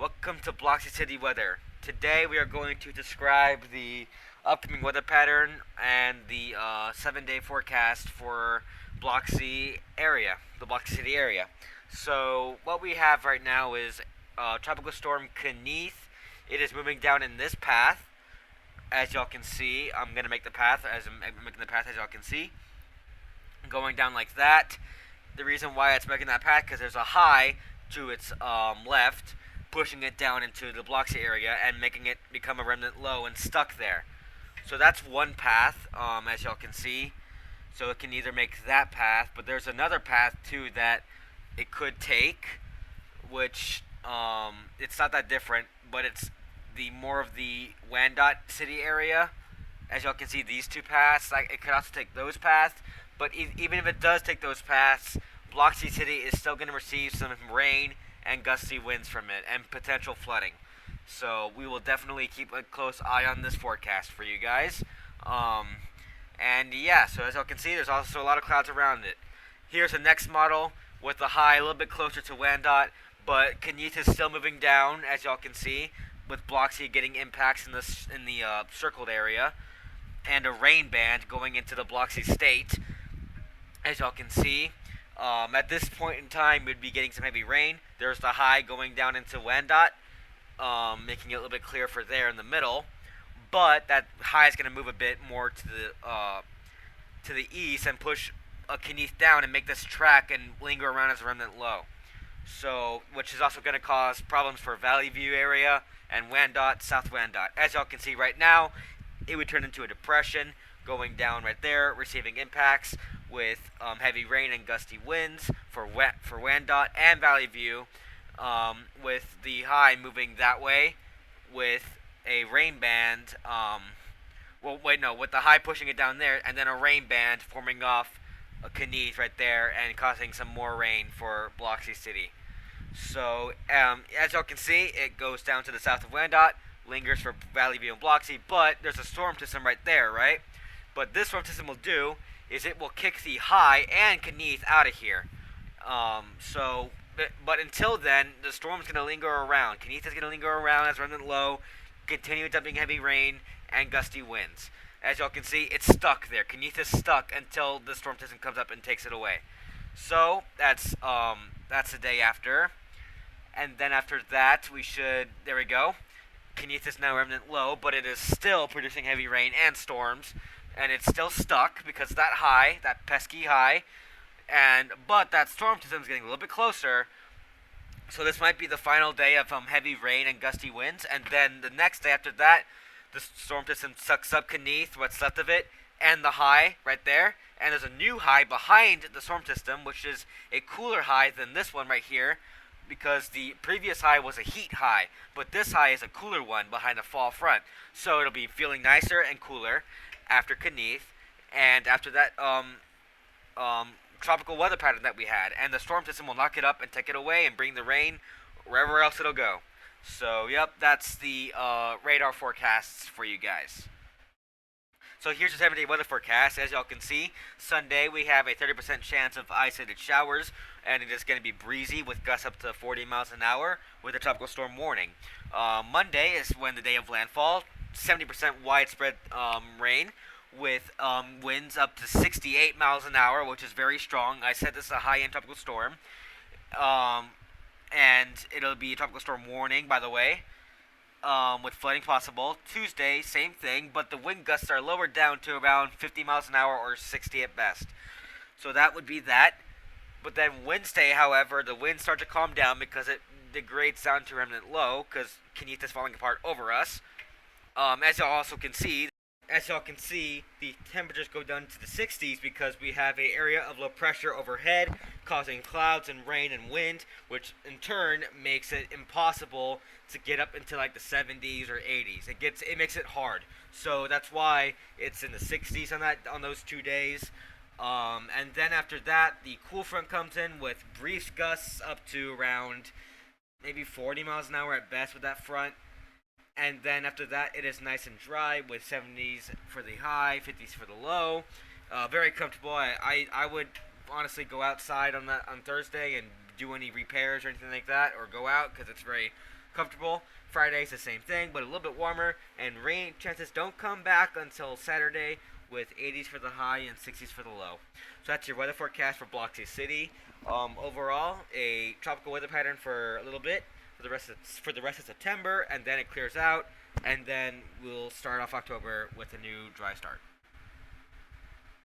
Welcome to Bloxy City weather. Today we are going to describe the upcoming weather pattern and the 7-day forecast for Bloxy area, the Bloxy City area. So what we have right now is Tropical Storm Kenneth. It is moving down in this path, as y'all can see. I'm gonna make the path as I'm making the path as y'all can see, going down like that. The reason why it's making that path because there's a high to its left, pushing it down into the Bloxy area and making it become a remnant low and stuck there. So that's one path, as y'all can see. So it can either make that path, but there's another path too that it could take, which it's not that different, but it's the more of the Wandot city area. As y'all can see, these two paths, like it could also take those paths, but even if it does take those paths, Bloxy City is still going to receive some rain and gusty winds from it and potential flooding. So we will definitely keep a close eye on this forecast for you guys. And yeah, so as y'all can see, there's also a lot of clouds around it. Here's the next model with the high a little bit closer to Wandot, but Kenneth is still moving down, as y'all can see, with Bloxy getting impacts in the circled area, and a rain band going into the Bloxy state, as y'all can see. At this point in time, we'd be getting some heavy rain. There's the high going down into Wandot, making it a little bit clear for there in the middle. But that high is going to move a bit more to the east and push Kenneth down and make this track and linger around as a remnant low. So, which is also going to cause problems for Valley View area and Wandot, South Wandot. As y'all can see right now, it would turn into a depression going down right there, receiving impacts with heavy rain and gusty winds for Wandot and Valley View, with the high moving that way with a rain band. With the high pushing it down there, and then a rain band forming off a Kenneth right there and causing some more rain for Bloxy City. So, as y'all can see, it goes down to the south of Wandot, lingers for Valley View and Bloxy, but there's a storm system right there, right? But this storm system will do is it will kick the high and Kenneth out of here. But until then, the storm's going to linger around. Kenneth is going to linger around as remnant low, continue dumping heavy rain and gusty winds. As y'all can see, it's stuck there. Kenneth is stuck until the storm system comes up and takes it away. So that's the day after, and then after that there we go. Kenneth is now remnant low, but it is still producing heavy rain and storms, and it's still stuck because that pesky high, but that storm system is getting a little bit closer. So this might be the final day of heavy rain and gusty winds, and then the next day after that, the storm system sucks up Kenneth, what's left of it, and the high right there, and there's a new high behind the storm system, which is a cooler high than this one right here, because the previous high was a heat high, but this high is a cooler one behind the fall front. So it'll be feeling nicer and cooler after Kenneth, and after that tropical weather pattern that we had, and the storm system will knock it up and take it away and bring the rain wherever else it'll go. So yep, that's the radar forecasts for you guys. So here's the 7-day weather forecast. As y'all can see, Sunday we have a 30% chance of isolated showers, and it is going to be breezy with gusts up to 40 miles an hour with a tropical storm warning. Monday is when the day of landfall, 70% widespread rain with winds up to 68 miles an hour, which is very strong. I said this is a high-end tropical storm. And it'll be a tropical storm warning, by the way, with flooding possible. Tuesday, same thing, but the wind gusts are lowered down to around 50 miles an hour or 60 at best. So that would be that. But then Wednesday, however, the winds start to calm down because it degrades down to remnant low because Kenneth is falling apart over us. As y'all can see, the temperatures go down to the 60s because we have an area of low pressure overhead causing clouds and rain and wind, which in turn makes it impossible to get up into like the 70s or 80s. It makes it hard. So that's why it's in the 60s on those 2 days. And then after that, the cool front comes in with brief gusts up to around maybe 40 miles an hour at best with that front. And then after that, it is nice and dry with 70s for the high, 50s for the low. Very comfortable. I would honestly go outside on Thursday and do any repairs or anything like that, or go out because it's very comfortable. Friday's the same thing, but a little bit warmer, and rain chances don't come back until Saturday with 80s for the high and 60s for the low. So that's your weather forecast for Bloxy City. Overall, a tropical weather pattern for a little bit for the rest of September, and then it clears out, and then we'll start off October with a new dry start.